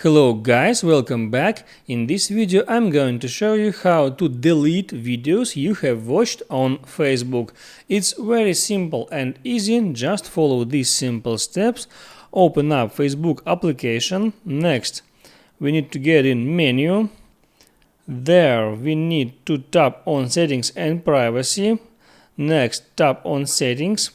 Hello guys, welcome back. In this video I'm going to show you how to delete videos you have watched on Facebook. It's very simple and easy, just follow these simple steps. Open up Facebook application. Next, we need to get in menu. There we need to tap on settings and privacy. Next, tap on settings,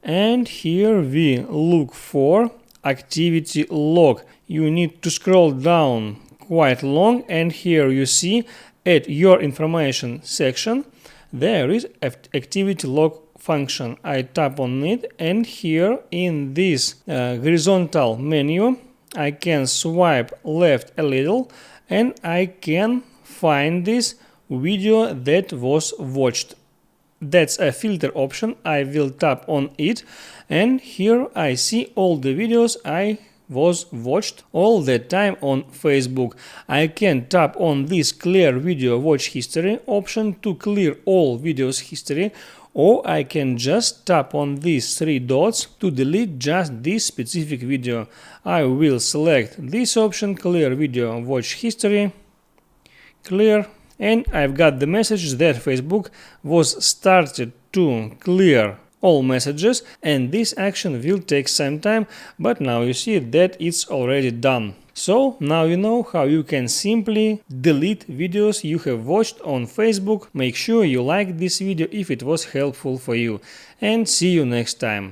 and here we look for activity log. You need to scroll down quite long, and here you see at your information section there is activity log function. I tap on it, and here in this horizontal menu I can swipe left a little and I can find this video that was watched. That's a filter option. I will tap on it, and here I see all the videos I was watched all the time on Facebook. I can tap on this clear video watch history option to clear all videos history, or I can just tap on these three dots to delete just this specific video. I will select this option, clear video watch history, clear, and I've got the message that Facebook was started to clear all messages, and this action will take some time, but now you see that it's already done. So now you know how you can simply delete videos you have watched on Facebook. Make sure you like this video if it was helpful for you, and see you next time.